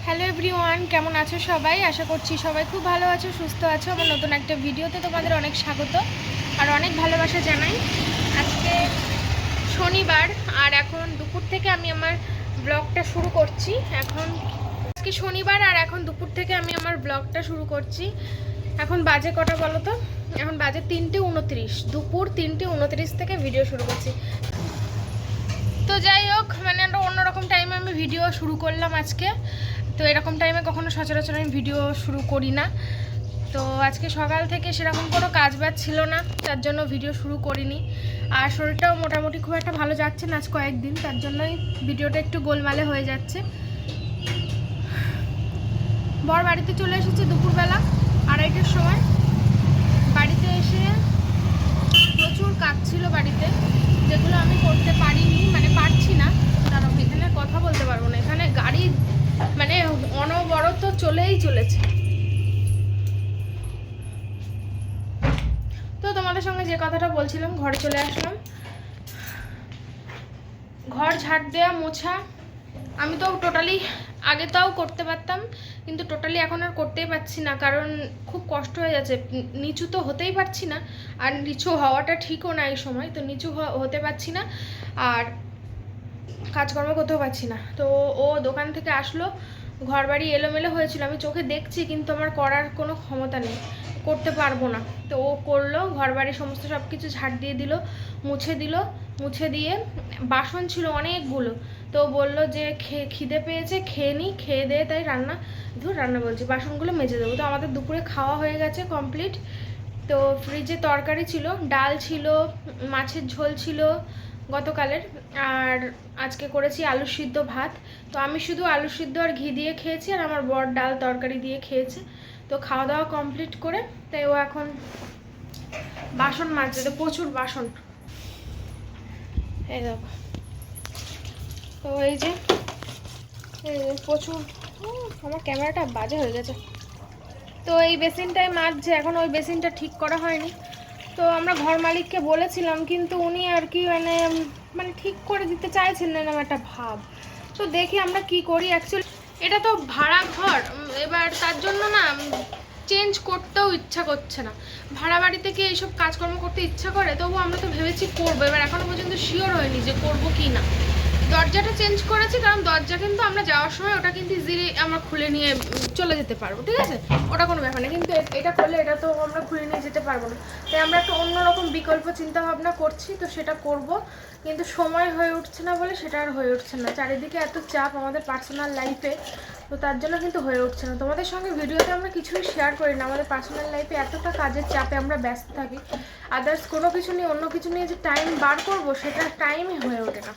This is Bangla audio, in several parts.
হ্যালো এভরিওয়ান, কেমন আছো সবাই? আশা করছি সবাই খুব ভালো আছো, সুস্থ আছো। আমার নতুন একটা ভিডিওতে তোমাদের অনেক স্বাগত আর অনেক ভালোবাসা জানাই। আজকে শনিবার আর এখন দুপুর থেকে আমি আমার ব্লগটা শুরু করছি। আজকে শনিবার আর এখন দুপুর থেকে আমি আমার ব্লগটা শুরু করছি। এখন বাজে কটা বলো তো? এখন বাজে 3:29, দুপুর 3:29 থেকে ভিডিও শুরু করছি। তো যাই হোক, মানে একটা অন্যরকম টাইমে আমি ভিডিও শুরু করলাম আজকে। তো এরকম টাইমে কখনো সচরাচর আমি ভিডিও শুরু করি না। তো আজকে সকাল থেকে সেরকম কোনো কাজ বাজ ছিল না, তার জন্য ভিডিও শুরু করিনি। আর শরীরটাও মোটামুটি খুব একটা ভালো যাচ্ছে না আজ কয়েকদিন, তার জন্যই ভিডিওটা একটু গোলমালে হয়ে যাচ্ছে। বর বাড়িতে চলে এসেছে দুপুরবেলা 2:30টার সময়। বাড়িতে এসে প্রচুর কাজ ছিল বাড়িতে, যেগুলো আমি করতে পারিনি, মানে পারছি না, কারণ এখানে কথা বলতে পারবো না। এখানে গাড়ি মানে অনবরত চলেই চলেছে। তো তোমাদের সঙ্গে যে কথাটা বলছিলাম, ঘরে চলে আসলাম। ঘর ঝাড় দেওয়া মোছা আমি তো টোটালি আগে তাও করতে পারতাম, কিন্তু টোটালি এখন আর করতেই পারছি না, কারণ খুব কষ্ট হয়ে যাচ্ছে। নিচু তো হতেই পারছি না, আর নিচু হওয়াটা ঠিকও না এই সময়, তো নিচু হতে পারছি না আর কাজকর্ম করতেও পারছি না। তো ও দোকান থেকে আসলো, ঘর বাড়ি এলোমেলো হয়েছিল, আমি চোখে দেখছি, কিন্তু আমার করার কোনো ক্ষমতা নেই, করতে পারবো না। তো ও করলো, ঘর বাড়ি সমস্ত সব কিছু ঝাড় দিয়ে দিল, মুছে দিয়ে বাসন ছিল অনেকগুলো। তো বললো যে খিদে পেয়েছে, খেয়ে নিই, খেয়ে দিয়ে তাই রান্না বলছি, বাসনগুলো মেজে দেবো। তো আমাদের দুপুরে খাওয়া হয়ে গেছে কমপ্লিট। তো ফ্রিজে তরকারি ছিল, ডাল ছিল, মাছের ঝোল ছিল গতকালের, আর আজকে করেছি আলু সিদ্ধ ভাত। তো আমি শুধু আলু সিদ্ধ আর ঘি দিয়ে খেয়েছি, আর আমার বর ডাল তরকারি দিয়ে খেয়েছে। তো খাওয়া দাওয়া কমপ্লিট করে তাই ও এখন বাসন মাজছে। তো প্রচুর বাসন, এই দেখো। তো এই যে প্রচুর, আমার ক্যামেরাটা বাজে হয়ে গেছে। তো এই বেসিনটাই মাজছে এখন, ওই বেসিনটা ঠিক করা হয়নি। তো আমরা ঘর মালিককে বলেছিলাম, কিন্তু উনি আর কি মানে ঠিক করে দিতে চাইছেন না, এরকম একটা ভাব। তো দেখি আমরা কি করি। অ্যাকচুয়ালি এটা তো ভাড়া ঘর, এবার তার জন্য না চেঞ্জ করতেও ইচ্ছা করছে না। ভাড়া বাড়িতে কি এইসব কাজকর্ম করতে ইচ্ছা করে? তবু আমরা তো ভেবেছি করবো, এবার এখনো পর্যন্ত শিওর হয়নি যে করবো কি না। দরজাটা চেঞ্জ করেছি, কারণ দরজা কিন্তু আমরা যাওয়ার সময় ওটা কিন্তু ইজিলি আমরা খুলে নিয়ে চলে যেতে পারবো, ঠিক আছে, ওটা কোনো ব্যাপার না। কিন্তু এটা করলে এটা তো আমরা খুলে নিয়ে যেতে পারবো না। তাই আমরা একটা অন্যরকম বিকল্প চিন্তা ভাবনা করছি, তো সেটা করব, কিন্তু সময় হয়ে উঠছে না বলে সেটা আর হয়ে উঠছে না। চারিদিকে এত চাপ আমাদের পার্সোনাল লাইফে, তো তার জন্য কিন্তু হয়ে উঠছে না। তোমাদের সঙ্গে ভিডিওতে আমরা কিছুই শেয়ার করি না, আমাদের পার্সোনাল লাইফে এতটা কাজের চাপে আমরা ব্যস্ত থাকি, আদার্স কোনো কিছু নিয়ে, অন্য কিছু নিয়ে যে টাইম বার করবো সেটা টাইমই হয়ে ওঠে না।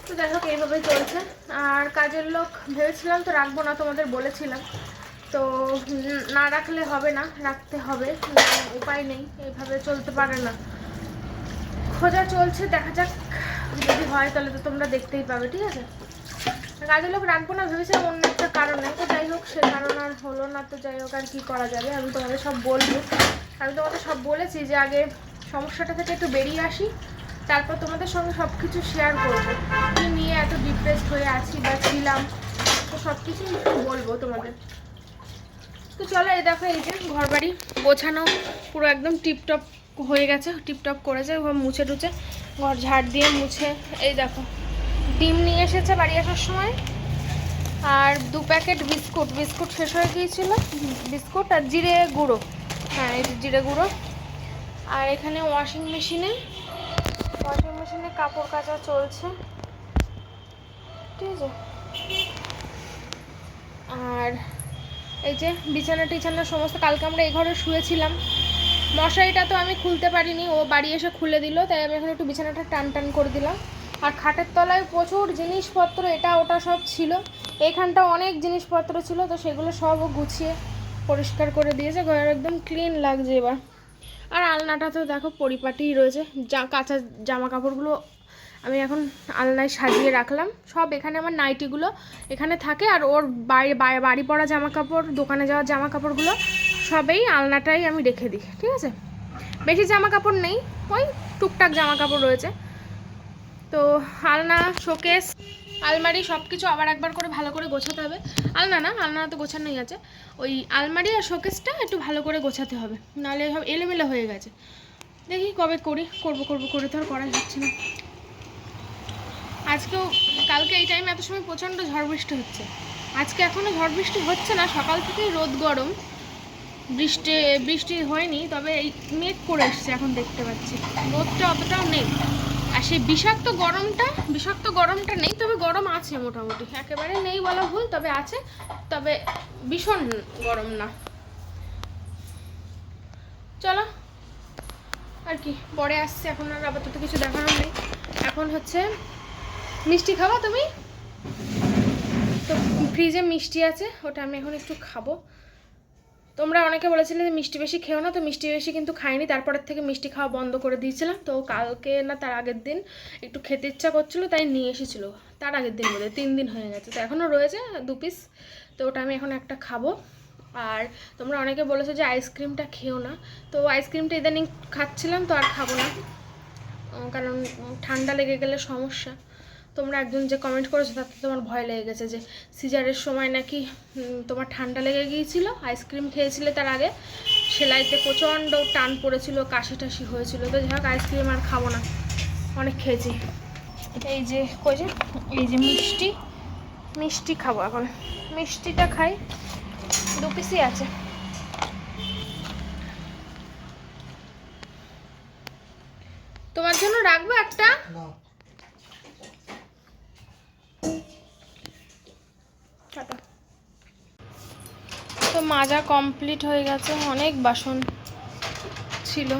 তো যাই হোক, এইভাবেই চলছে। আর কাজের লোক ভেবেছিলাম তো রাখবো না, তোমাদের বলেছিলাম, তো না রাখলে হবে না, রাখতে হবে, উপায় নেই, এইভাবে চলতে পারে না। খোঁজা চলছে, দেখা যাক, যদি হয় তাহলে তো তোমরা দেখতেই পাবে, ঠিক আছে। কাজের লোক রাখবো না ভেবেছিলাম অন্য একটা কারণে, তো যাই হোক সে কারণ আর হলো না। তো যাই হোক, আর কী করা যাবে, আমি তোমাদের সব বলবো। আমি তোমাদের সব বলেছি যে আগে সমস্যাটা থেকে একটু বেরিয়ে আসি, তারপর তোমাদের সঙ্গে সব কিছু শেয়ার করবো, কী নিয়ে এত ডিপ্রেসড হয়ে আছি বা ছিলাম, তো সব কিছুই বলবো তোমাদের। তো চলো, এই দেখো, এই যে ঘর বাড়ি গোছানো পুরো একদম টিপটপ হয়ে গেছে, টিপটপ করেছে, মুছে টুছে ঘর ঝাড় দিয়ে মুছে। এই দেখো, ডিম নিয়ে এসেছে বাড়ি আসার সময়, আর 2 প্যাকেট বিস্কুট শেষ হয়ে গিয়েছিল, বিস্কুট আর জিরে গুঁড়ো, হ্যাঁ এই জিরে গুঁড়ো। আর এখানে ওয়াশিং মেশিনে কাপড় কাচা চলছে, ঠিক আছে। আর এই যে বিছানা টিছানা সমস্ত, কালকে আমরা এই ঘরে শুয়েছিলাম, মশারিটা তো আমি খুলতে পারিনি, ও বাড়ি এসে খুলে দিল, তাই আমি এখন একটু বিছানাটা টান করে দিলাম। আর খাটের তলায় প্রচুর জিনিসপত্র, এটা ওটা সব ছিল, এইখানটা অনেক জিনিসপত্র ছিল, তো সেগুলো সব গুছিয়ে পরিষ্কার করে দিয়েছে, ঘর একদম ক্লিন লাগছে এবার। আর আলনাটা তো দেখো পরিপাটিই রয়েছে, কাঁচা জামা কাপড়গুলো আমি এখন আলনায় সাজিয়ে রাখলাম সব। এখানে আমার নাইটিগুলো এখানে থাকে, আর ওর বাড়ি পড়া জামা কাপড়, দোকানে যাওয়ার জামা কাপড়গুলো সবেই আলনাটাই আমি রেখে দিই, ঠিক আছে। বেশি জামা কাপড় নেই, ওই টুকটাক জামা কাপড় রয়েছে। তো আলনা, শোকেস আলমারি সব কিছু আবার একবার করে ভালো করে গোছাতে হবে। আলনা তো গোছানোই আছে, ওই আলমারি আর শোকেসটা একটু ভালো করে গোছাতে হবে, নাহলে সব এলোমেলো হয়ে গেছে। দেখি কবে করবো করে তো আর করাই হচ্ছে না। আজকেও কালকে এই টাইমে এত সময় প্রচণ্ড ঝড় বৃষ্টি হচ্ছে, আজকে এখনও ঝড় বৃষ্টি হচ্ছে না, সকাল থেকেই রোদ গরম, বৃষ্টি হয়নি, তবে এই মেঘ করে এসছে এখন দেখতে পাচ্ছি, রোদটা অতটাও নেই। আর সেই বিষাক্ত গরমটা নেই, তবে গরম আছে মোটামুটি, একেবারে নেই বলা ভুল, তবে আছে, তবে ভীষণ গরম না। চলো আর কি, পরে আসছে, এখন আর আপাতত কিছু দেখানোর নেই। এখন হচ্ছে মিষ্টি খাবা তুমি? তো ফ্রিজে মিষ্টি আছে, ওটা আমি এখন একটু খাবো। তোমরা অনেকে বলেছিলে যে মিষ্টি বেশি খেও না, তো মিষ্টি বেশি কিন্তু খাইনি, তারপরের থেকে মিষ্টি খাওয়া বন্ধ করে দিয়েছিলাম। তো কালকে না তার আগের দিন একটু খেতে ইচ্ছা করছিলো, তাই নিয়ে এসেছিলো, তার আগের দিন বোধহয় 3 দিন হয়ে গেছে, তো এখনও রয়েছে 2 পিস, তো ওটা আমি এখন একটা খাবো। আর তোমরা অনেকে বলেছো যে আইসক্রিমটা খেও না, তো আইসক্রিমটা ইদানিং খাচ্ছিলাম, তো আর খাবো না, কারণ ঠান্ডা লেগে গেলে সমস্যা। তোমরা একজন যে কমেন্ট করেছো তাতে তোমার ভয় লেগে গেছে, যে সিজারের সময় নাকি তোমার ঠান্ডা লেগে গিয়েছিল, আইসক্রিম খেয়েছিলে তার আগে, সেলাইতে প্রচণ্ড টান পড়েছিল, কাশি টাশি হয়েছিল, তো যাই হোক আইসক্রিম আর খাবো না, অনেক খেয়েছি। এই যে এই যে মিষ্টি খাবো এখন, মিষ্টিটা খাই, 2 পিসই আছে। তোমার জন্য রাখবো একটা? তো মাজা কমপ্লিট হয়ে গেছে, অনেক বাসন ছিল।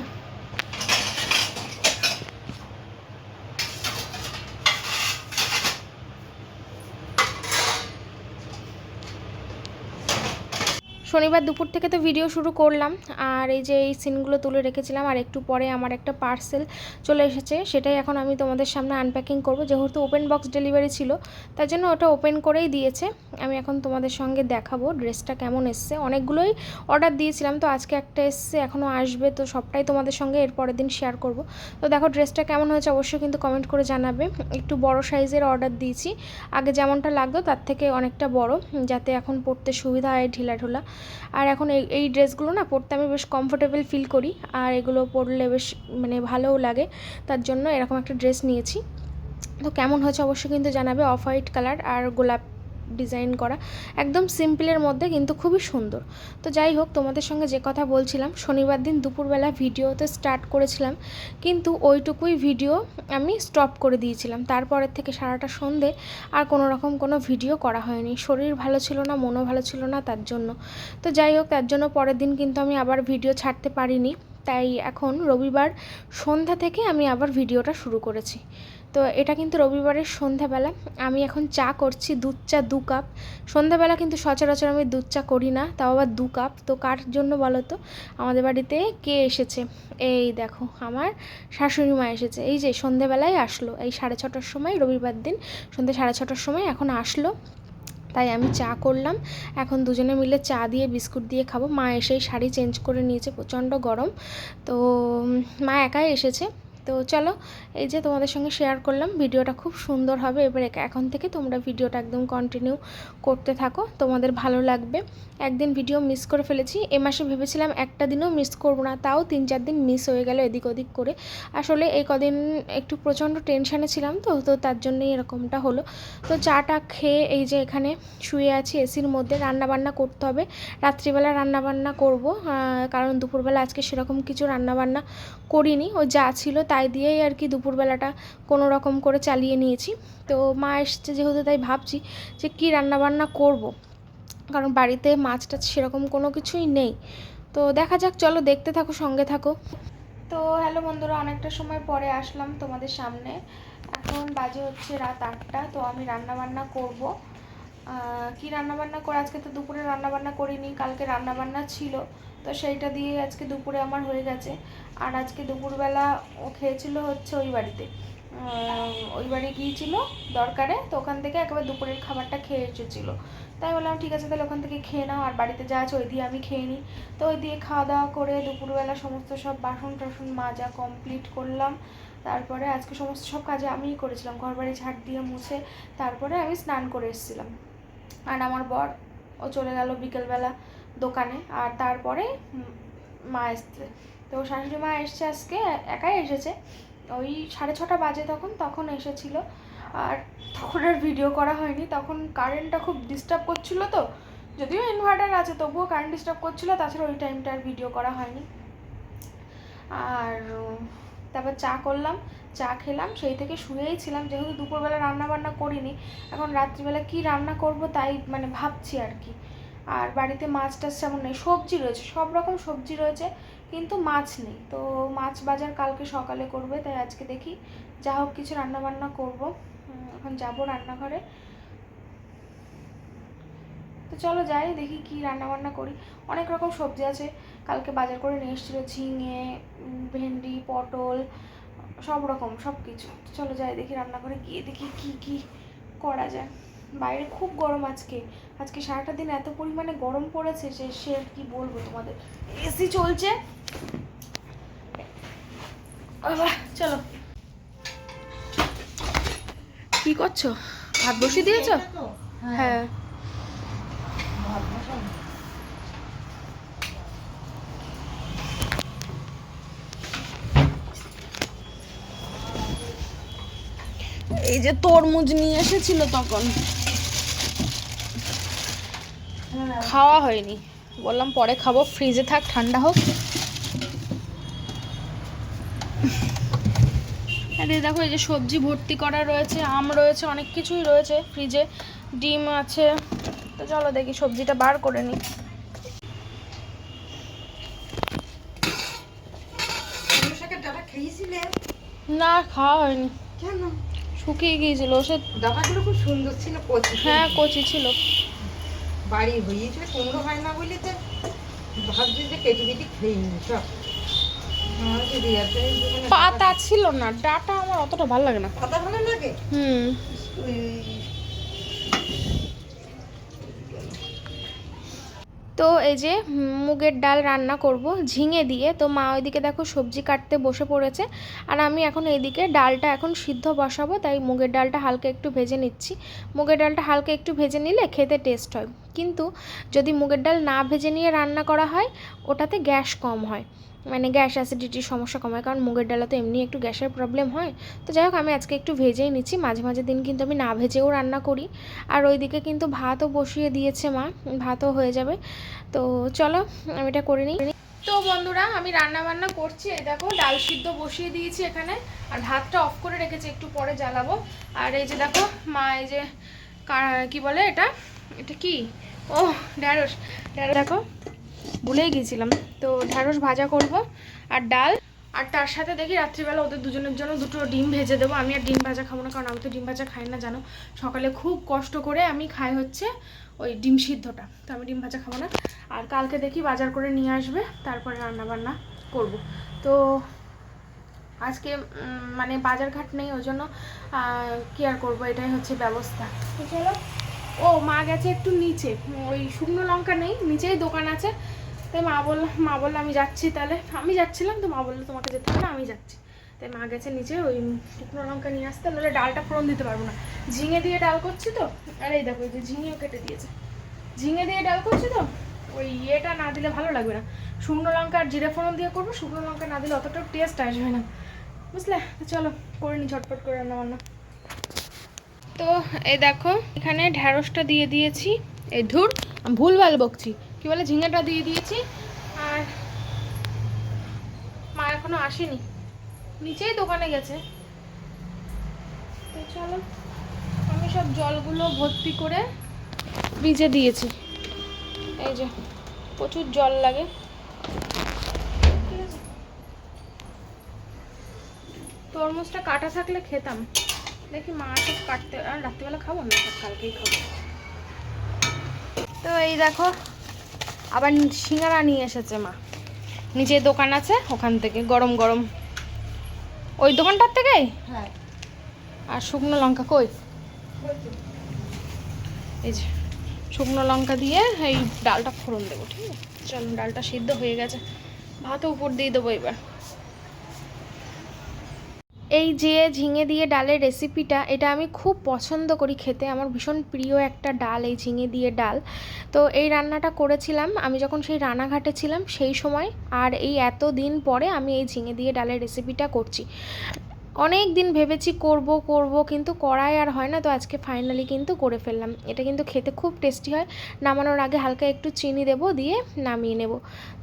শনিবার দুপুর থেকে তো ভিডিও শুরু করলাম, আর এই যে এই সিনগুলো তুলে রেখেছিলাম, আর একটু পরে আমার একটা পার্সেল চলে এসেছে, সেটাই এখন আমি তোমাদের সামনে আনপ্যাকিং করব, যেহেতু ওপেন বক্স ডেলিভারি ছিল, তার জন্য ওটা ওপেন করেই দিয়েছে। আমি এখন তোমাদের সঙ্গে দেখাবো ড্রেসটা কেমন এসছে, অনেকগুলোই অর্ডার দিয়েছিলাম, তো আজকে একটা এসছে, এখনও আসবে, তো সবটাই তোমাদের সঙ্গে এর পরের দিন শেয়ার করব। তো দেখো ড্রেসটা কেমন হয়েছে অবশ্যই কিন্তু কমেন্ট করে জানাবে। একটু বড় সাইজের অর্ডার দিয়েছি, আগে যেমনটা লাগতো তার থেকে অনেকটা বড়, যাতে এখন পরতে সুবিধা হয়, ঢিলাঢোলা। আর এখন এই ড্রেসগুলো না পরতে আমি বেশ কমফোর্টেবল ফিল করি, আর এগুলো পরলে বেশ মানে ভালোও লাগে, তার জন্য এরকম একটা ড্রেস নিয়েছি। তো কেমন হয়েছে অবশ্যই কিন্তু জানাবে, অফ হোয়াইট কালার আর গোলাপ ডিজাইন করা, একদম সিম্পলের মধ্যে, কিন্তু খুবই সুন্দর। তো যাই হোক, তোমাদের সঙ্গে যে কথা বলছিলাম, শনিবার দিন দুপুরবেলা ভিডিওতে স্টার্ট করেছিলাম, কিন্তু ওইটুকুই ভিডিও আমি স্টপ করে দিয়েছিলাম, তারপরের থেকে সারাটা সন্ধে আর কোনো ভিডিও করা হয়নি, শরীর ভালো ছিল না, মনও ভালো ছিল না, তার জন্য। তো যাই হোক, তার জন্য পরের দিন কিন্তু আমি আবার ভিডিও ছাড়তে পারিনি, তাই এখন রবিবার সন্ধ্যা থেকে আমি আবার ভিডিওটা শুরু করেছি। তো এটা কিন্তু রবিবারের সন্ধ্যাবেলা, আমি এখন চা করছি, দুধ চা 2 কাপ। সন্ধ্যাবেলা কিন্তু সচরাচর আমি দুধ চা করি না, তাও আবার 2 কাপ। তো কার জন্য বলো তো? আমাদের বাড়িতে কে এসেছে, এই দেখো আমার শাশুড়ি মা এসেছে, এই যে সন্ধ্যাবেলায় আসলো, এই 6:30টার সময়, রবিবার দিন সন্ধ্যে 6:30টার সময় এখন আসলো, তাই আমি চা করলাম, এখন দুজনে মিলে চা দিয়ে বিস্কুট দিয়ে খাবো। মা এসেই শাড়ি চেঞ্জ করে নিয়েছে, প্রচণ্ড গরম, তো মা একাই এসেছে। তো চলো, এই যে তোমাদের সঙ্গে শেয়ার করলাম, ভিডিওটা খুব সুন্দর হবে, এবার এখন থেকে তোমরা ভিডিওটা একদম কন্টিনিউ করতে থাকো, তোমাদের ভালো লাগবে। একদিন ভিডিও মিস করে ফেলেছি, এ মাসে ভেবেছিলাম একটা দিনও মিস করবো না, তাও 3-4 দিন মিস হয়ে গেল এদিক ওদিক করে। আসলে এই কদিন একটু প্রচণ্ড টেনশানে ছিলাম, তো তার জন্যই এরকমটা হলো। তো চাটা খেয়ে এই যে এখানে শুয়ে আছি এসির মধ্যে, রান্নাবান্না করতে হবে, রাত্রিবেলা রান্নাবান্না করব, কারণ দুপুরবেলা আজকে সেরকম কিছু রান্নাবান্না করিনি, ও যা ছিল তাই দিয়েই আর কি দুপুরবেলাটা কোনো রকম করে চালিয়ে নিয়েছি। তো মা এসছে যেহেতু, তাই ভাবছি যে কী রান্নাবান্না করব, কারণ বাড়িতে মাছ টাছ সেরকম কোনো কিছুই নেই। তো দেখা যাক, চলো দেখতে থাকো, সঙ্গে থাকো। তো হ্যালো বন্ধুরা, অনেকটা সময় পরে আসলাম তোমাদের সামনে, এখন বাজে হচ্ছে রাত 8টা। তো আমি রান্নাবান্না করব, কি রান্নাবান্না করে, আজকে তো দুপুরে রান্নাবান্না করিনি, কালকে রান্নাবান্না ছিল, তো সেইটা দিয়ে আজকে দুপুরে আমার হয়ে গেছে। আর আজকে দুপুরবেলা ও খেয়েছিল হচ্ছে ওই বাড়ি গিয়েছিল দরকারে, তো ওখান থেকে একেবারে দুপুরের খাবারটা খেয়ে এসেছিলো, তাই বললাম ঠিক আছে তাহলে ওখান থেকে খেয়ে নাও, আর বাড়িতে যা আছে ওই দিয়ে আমি খেয়ে নিই। তো ওই দিয়ে খাওয়া দাওয়া করে দুপুরবেলা সমস্ত সব বাসন টাসন মাজা কমপ্লিট করলাম, তারপরে আজকে সমস্ত সব কাজে আমিই করেছিলাম, ঘর বাড়ি ঝাড় দিয়ে মুছে তারপরে আমি স্নান করে এসেছিলাম। আর আমার বর ও চলে গেল বিকেলবেলা দোকানে। আর তারপরে মা এসছে, তো শাশুড়ি মা এসছে আজকে, একাই এসেছে, ওই 6:30 বাজে তখন এসেছিল। আর তখন আর ভিডিও করা হয়নি, তখন কারেন্টটা খুব ডিস্টার্ব করছিল, তো যদিও ইনভার্টার আছে তবুও কারেন্ট ডিস্টার্ব করছিলো, তাছাড়া ওই টাইমটা আর ভিডিও করা হয়নি। আর তারপর চা করলাম, চা খেলাম, সেই থেকে শুয়েই ছিলাম, যেহেতু দুপুরবেলা রান্না বান্না করিনি, এখন রাত্রিবেলা কি রান্না করব তাই মানে ভাবছি আর কি। আর বাড়িতে মাছ টাছ তেমন নেই, সবজি রয়েছে, সব রকম সবজি রয়েছে, কিন্তু মাছ নেই। তো মাছ বাজার কালকে সকালে করবে, তাই আজকে দেখি যা হোক কিছু রান্না বান্না করব। এখন যাবো রান্নাঘরে, তো চলো যাই দেখি কি রান্না বান্না করি। অনেক রকম সবজি আছে, কালকে বাজার করে নিয়ে এসেছিলো, ঝিঙে, ভেন্ডি, পটল, সব রকম সব কিছু। চলো যাই দেখি রান্নাঘরে গিয়ে দেখি কি কি করা যায়। বাইরে খুব গরম আজকে সারাটা দিন এত পরিমাণে গরম পড়েছে যে সে কি বলবো তোমাদের, এসি চলছে। চলো, কি করছো? ভাত বসিয়ে দিয়েছো? হ্যাঁ। এই যে তরমুজ নিয়ে এসেছিল, তখন খাওয়া হয়নি, বললাম পরে খাবো, ফ্রিজে থাক ঠান্ডা হোক। আর এই দেখো, এই যে সবজি ভর্তি করা রয়েছে, আম রয়েছে, অনেক কিছুই রয়েছে ফ্রিজে, ডিম আছে। তো চলো দেখি সবজিটা বার করে নিই। না, খাওয়া হয়নি। কেন? শুকিয়ে গিয়েছিল, সে ডাটাগুলো খুব সুন্দর ছিল, কচি। হ্যাঁ, কচি ছিল, বাড়ি হয়েছে, কুমড়ো হয় না বলে তো ভাবছি যে কেটে কেটে খেয়ে নি সব। পাতা ছিল না, ডাটা আমার অতটা ভালো লাগে না। পাতা ভালো লাগে? তো এই যে মুগের ডাল রান্না করব ঝিঙে দিয়ে। তো মা ওইদিকে দেখো সবজি কাটতে বসে পড়েছে, আর আমি এখন এইদিকে ডালটা এখন সিদ্ধ বসাবো, তাই মুগের ডালটা হালকা একটু ভেজে নিচ্ছি। মুগের ডালটা হালকা একটু ভেজে নিলে খেতে টেস্ট হয়, কিন্তু যদি মুগের ডাল না ভেজে নিয়ে রান্না করা হয় ওটাতে গ্যাস কম হয়, মানে গ্যাস অ্যাসিডিটির সমস্যা কম হয়, কারণ মুগের ডালে তো এমনি একটু গ্যাসের প্রবলেম হয়। তো যাই হোক, আমি আজকে একটু ভেজেই নিচ্ছি, মাঝে মাঝে দিন কিন্তু আমি না ভেজেও রান্না করি। আর ওইদিকে কিন্তু ভাতও বসিয়ে দিয়েছে মা, ভাতও হয়ে যাবে। তো চলো আমি এটা করে নিই। তো বন্ধুরা, আমি রান্না বান্না করছি, এই দেখো ডাল সিদ্ধ বসিয়ে দিয়েছি এখানে, আর ভাতটা অফ করে রেখেছি, একটু পরে জ্বালাবো। আর এই যে দেখো মা, এই যে কি বলে এটা, এটা কি, ও ঢ্যাঁড়স, দেখো ভুলেই গিয়েছিলাম। তো ঢ্যাঁড়স ভাজা করব আর ডাল, আর তার সাথে দেখি রাত্রিবেলা ওদের দুজনের জন্য দুটো ডিম ভেজে দেবো। আমি আর ডিম ভাজা খাবো না, কারণ আমি তো ডিম ভাজা খাই না জানো, সকালে খুব কষ্ট করে আমি খাই হচ্ছে ওই ডিম সিদ্ধটা, তো আমি ডিম ভাজা খাবো না। আর কালকে দেখি বাজার করে নিয়ে আসবে, তারপরে রান্না বান্না করব। তো আজকে মানে বাজার ঘাট নেই, ওই জন্য কি আর করবো, এটাই হচ্ছে ব্যবস্থা। তো চলো, ও মা গেছে একটু নিচে, ওই শুকনো লঙ্কা নেই, নিচেই দোকান আছে, তাই মা বললো আমি যাচ্ছি, তাহলে আমি যাচ্ছিলাম, তো মা বললো তোমাকে যেতে হবে না, আমি যাচ্ছি। তাই মা গেছে নিচে ওই শুকনো লঙ্কা নিয়ে আসতে, নাহলে ডালটা ফোড়ন দিতে পারবো না, ঝিঙে দিয়ে ডাল করছি তো। আর এই দেখো, এই যে ঝিঙেও কেটে দিয়েছে, ঝিঙে দিয়ে ডাল করছি তো, ওই ইয়েটা না দিলে ভালো লাগবে না, শুকনো লঙ্কা আর জিরে ফোড়ন দিয়ে করবো, শুকনো লঙ্কা না দিলে অতটাও টেস্ট আসবে না, বুঝলে। তো চলো করে নি ঝটপট করে রান্না বান্না। তো এই দেখো এখানে ঢ্যাঁড়সটা দিয়ে দিয়েছি, এই ধুর আমি ভুলভাল বকছি, কি বলে ঝিঙেটা দিয়ে দিয়েছি। আর মা এখনো আসেনি, নিচেই দোকানে গেছে। তো চলো, আমি সব জলগুলো ভর্তি করে ফ্রিজে দিয়েছি, এই যে প্রচুর জল লাগে, ঠিক আছে। তরমুজটা কাটা থাকলে খেতাম, দেখি মা সব কাটতে, আর রাত্রিবেলা খাবো না, কালকেই খাবো। তো এই দেখো আবার সিঙ্গারা নিয়ে এসেছে মা, নিচে দোকান আছে ওখান থেকে, গরম গরম ওই দোকানটার থেকে। হ্যাঁ। আর শুকনো লঙ্কা কই, এই যে শুকনো লঙ্কা দিয়ে এই ডালটা ফোড়ন দেবো, ঠিক আছে। চলো, ডালটা সিদ্ধ হয়ে গেছে, ভাতও উপর দিয়ে দেবো এবার। এই যে ঝিঙে দিয়ে ডালের রেসিপিটা, এটা আমি খুব পছন্দ করি খেতে, আমার ভীষণ প্রিয় একটা ডাল এই ঝিঙে দিয়ে ডাল। তো এই রান্নাটা করেছিলাম আমি যখন সেই রানাঘাটে ছিলাম সেই সময়, আর এই এত দিন পরে আমি এই ঝিঙে দিয়ে ডালের রেসিপিটা করছি। অনেক দিন ভেবেছি করব করব, কিন্তু করাই আর হয় না। তো আজকে ফাইনালি কিন্তু করে ফেললাম। এটা কিন্তু খেতে খুব টেস্টি হয়। নামানোর আগে হালকা একটু চিনি দেব, দিয়ে নামিয়ে নেব।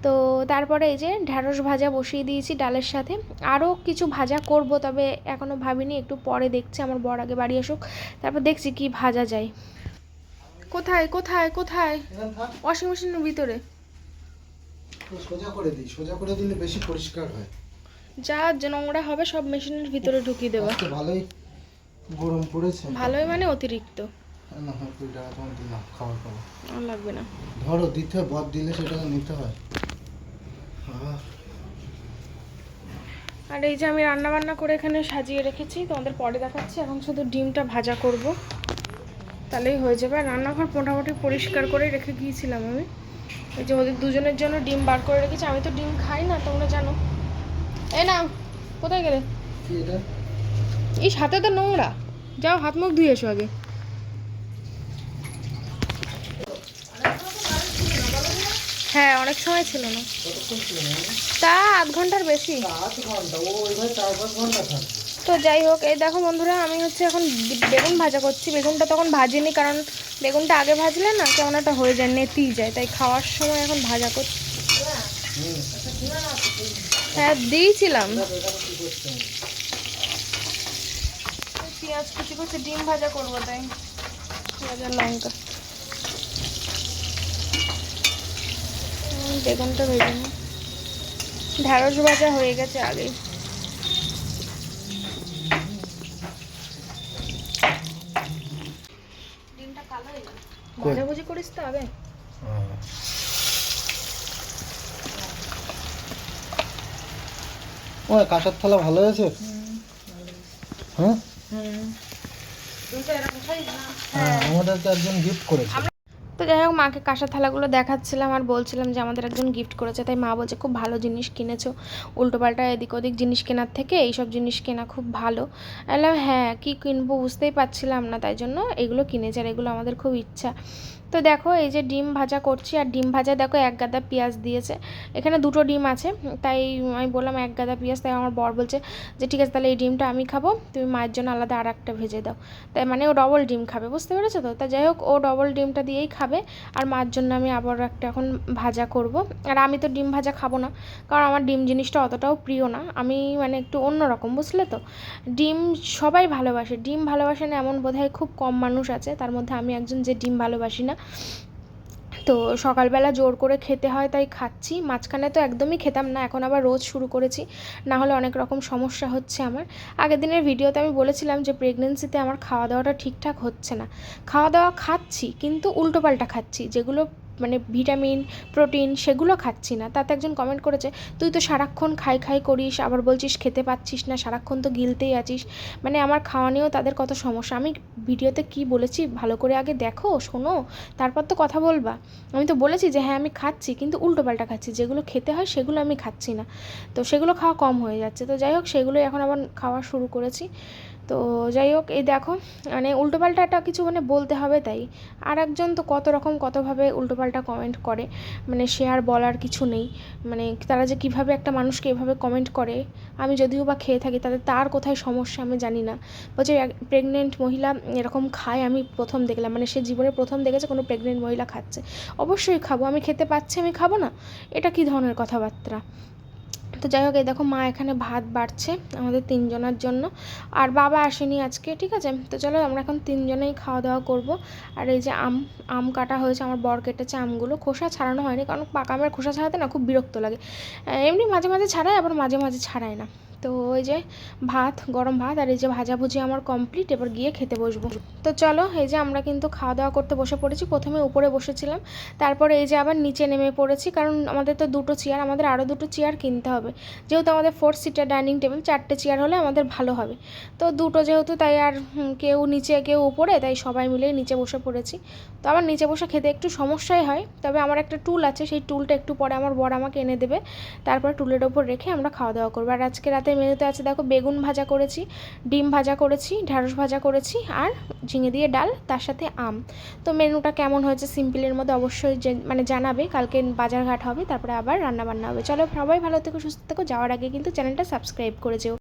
তো তারপরে এই যে ঢ্যাঁড়স ভাজা বসিয়ে দিয়েছি ডালের সাথে। আরও কিছু ভাজা করব, তবে এখনও ভাবিনি, একটু পরে দেখছি, আমার বর আগে বাড়ি আসুক, তারপর দেখছি কি ভাজা যায়। কোথায় কোথায় কোথায়? ওয়াশিং মেশিনের ভিতরে। সোজা করে দিই, সোজা করে দিলে বেশি পরিষ্কার হয়। যা নোংরা হবে সব মেশিনের ভিতরে ঢুকিয়ে দেবো। ভালোই গরম পড়েছে। ভালোই মানে অতিরিক্ত। না হয় 20 টাকা তোমার দিলাম, খাবার খাবো। আর লাগবে না। ধরো দিতে বদ দিলে সেটা নিতে হয়। আর এই যে আমি রান্না বান্না করে এখানে সাজিয়ে রেখেছি, তোমাদের পরে দেখাচ্ছি। এখন শুধু ডিমটা ভাজা করব, তাহলেই হয়ে যাবে। আর রান্নাঘর মোটামুটি পরিষ্কার করে রেখে গিয়েছিলাম আমি। এই যে ওদের দুজনের জন্য ডিম বার করে রেখেছি। আমি তো ডিম খাই না, তোমরা জানো। এই না, কোথায় গেলে? এই হাতে তো নোংরা, যাও হাত মুখ ধুয়ে এসো আগে। হ্যাঁ, অনেক সময় ছিল না, তা আধ ঘন্টার বেশি। তো যাই হোক, এই দেখো বন্ধুরা, আমি হচ্ছে এখন বেগুন ভাজা করছি। বেগুনটা তখন ভাজিনি, কারণ বেগুনটা আগে ভাজলে না কেমন একটা হয়ে যায়, নেতিয়ে যায়, তাই খাওয়ার সময় এখন ভাজা করছি। হ্যাঁ দিয়েছিলাম। পেঁয়াজ কুচি করছে, ডিম ভাজা করবো, তাই পেঁয়াজ আর লঙ্কা। বেগুনটা ভেজে নিই। ঢ্যাঁড়স ভাজা হয়ে গেছে আগেই। ডিমটা কালো হয়ে গেল, ভাজাভুজি করিস তো আগে। ও কাঁসার থালা ভালো আছে। হ্যাঁ আমাদেরকে একজন গিফট করেছে। তো যাই হোক, মাকে কাঁসার থালাগুলো দেখাচ্ছিলাম আর বলছিলাম যে আমাদের একজন গিফট করেছে। তাই মা বলছে খুব ভালো জিনিস কিনেছো, উল্টোপাল্টা এদিক ওদিক জিনিস কেনার থেকে এইসব জিনিস কেনা খুব ভালো। বললাম হ্যাঁ, কী কিনবো বুঝতেই পারছিলাম না, তাই জন্য এগুলো কিনেছি, আর এগুলো আমাদের খুব ইচ্ছা। তো দেখো এই যে ডিম ভাজা করছি, আর ডিম ভাজা দেখো এক গাদা পেঁয়াজ দিয়েছে। এখানে দুটো ডিম আছে, তাই আমি বললাম এক গাদা পেঁয়াজ। তাই আমার বর বলছে যে ঠিক আছে, তাহলে এই ডিমটা আমি খাবো, তুমি মায়ের জন্য আলাদা আর একটা ভেজে দাও। তাই মানে ও ডবল ডিম খাবে, বুঝতে পেরেছো তো? তা যাই হোক, ও ডবল ডিমটা দিয়েই খাবে, আর মার জন্য আমি আবার একটা এখন ভাজা করব। আর আমি তো ডিম ভাজা খাবো না, কারণ আমার ডিম জিনিসটা অতটাও প্রিয় না। আমি মানে একটু অন্যরকম, বুঝলে তো? ডিম সবাই ভালোবাসে, ডিম ভালোবাসে না এমন বোধহয় খুব কম মানুষ আছে, তার মধ্যে আমি একজন যে ডিম ভালোবাসি না। তো সকালবেলা জোর করে খেতে হয়, তাই খাচ্ছি। মাঝখানে তো একদমই খেতাম না, এখন আবার রোজ শুরু করেছি, না হলে অনেক রকম সমস্যা হচ্ছে আমার। আগের দিনের ভিডিওতে আমি বলেছিলাম যে প্রেগনেন্সিতে আমার খাওয়া দাওয়াটা ঠিকঠাক হচ্ছে না। খাওয়া দাওয়া খাচ্ছি, কিন্তু উল্টোপাল্টা খাচ্ছি, যেগুলো মানে ভিটামিন প্রোটিন সেগুলো খাচ্ছি না। তাতে একজন কমেন্ট করেছে, তুই তো সারাক্ষণ খাই খাই করিস, আবার বলছিস খেতে পাচ্ছিস না, সারাক্ষণ তো গিলতেই আছিস। মানে আমার খাওয়া নিয়েও তাদের কত সমস্যা। আমি ভিডিওতে কি বলেছি ভালো করে আগে দেখো, শোনো, তারপর তো কথা বলবা। আমি তো বলেছি যে হ্যাঁ আমি খাচ্ছি, কিন্তু উল্টোপাল্টা খাচ্ছি, যেগুলো খেতে হয় সেগুলো আমি খাচ্ছি না। তো সেগুলো খাওয়া কম হয়ে যাচ্ছে। তো যাই হোক, সেগুলোই এখন আবার খাওয়া শুরু করেছি। তো যাই হোক, এই দেখো মানে উল্টোপাল্টা একটা কিছু মানে বলতে হবে, তাই আর একজন তো কত রকম কতভাবে উল্টোপাল্টা কমেন্ট করে, মানে সে আর বলার কিছু নেই। মানে তারা যে কিভাবে একটা মানুষকে এভাবে কমেন্ট করে, আমি যদিও বা খেয়ে থাকি, তার কোথায় সমস্যা আমি জানি না। বলছে প্রেগনেন্ট মহিলা এরকম খায়, আমি প্রথম দেখলাম, মানে সে জীবনে প্রথম দেখেছে কোনো প্রেগনেন্ট মহিলা খাচ্ছে। অবশ্যই খাবো, আমি খেতে পাচ্ছি, আমি খাবো না? এটা কী ধরনের কথাবার্তা? তো যাই হোক, এই দেখো মা এখানে ভাত বাড়ছে আমাদের তিনজনের জন্য, আর বাবা আসেনি আজকে, ঠিক আছে? তো চলো আমরা এখন তিনজনেই খাওয়া দাওয়া করব। আর এই যে আম কাটা হয়েছে, আমার বর কেটেছে আমগুলো, খোসা ছাড়ানো হয়নি, কারণ পাকা আমের খোসা ছাড়াতে না খুব বিরক্ত লাগে। এমনি মাঝে মাঝে ছাড়াই, আবার মাঝে মাঝে ছাড়াই না। তো ওই যে ভাত, গরম ভাত, আর এই যে ভাজাভুজি আমার কমপ্লিট, এবার গিয়ে খেতে বসবো। তো চলো, এই যে আমরা কিন্তু খাওয়া দাওয়া করতে বসে পড়েছি। প্রথমে উপরে বসেছিলাম, তারপরে এই যে আবার নিচে নেমে পড়েছি, কারণ আমাদের তো দুটো চেয়ার, আমাদের আরও দুটো চেয়ার কিনতে হবে। যেহেতু আমাদের 4 সিটার ডাইনিং টেবিল, 4টে চেয়ার হলে আমাদের ভালো হবে। তো দুটো যেহেতু, তাই আর কেউ নিচে কেউ উপরে, তাই সবাই মিলেই নিচে বসে পড়েছি। তো আমার নিচে বসে খেতে একটু সমস্যাই হয়, তবে আমার একটা টুল আছে, সেই টুলটা একটু পরে আমার বর আমাকে এনে দেবে, তারপর টুলের ওপর রেখে আমরা খাওয়া দাওয়া করবো। আর আজকে রাতে আজকের মেনুতে আছে দেখো বেগুন ভাজা করেছি, ডিম ভাজা করেছি, ঢ্যাঁড়স ভাজা করেছি আর ঝিঙে দিয়ে ডাল, তার সাথে আম। তো মেনুটা কেমন হয়েছে সিম্পলের মধ্যে অবশ্যই মানে জানাবে। কালকে বাজারঘাট হবে, তারপরে আবার রান্নাবান্না হবে। চলো সবাই ভালো থেকো, সুস্থ থেকো। যাওয়ার আগে কিন্তু চ্যানেলটা সাবস্ক্রাইব করে যেও।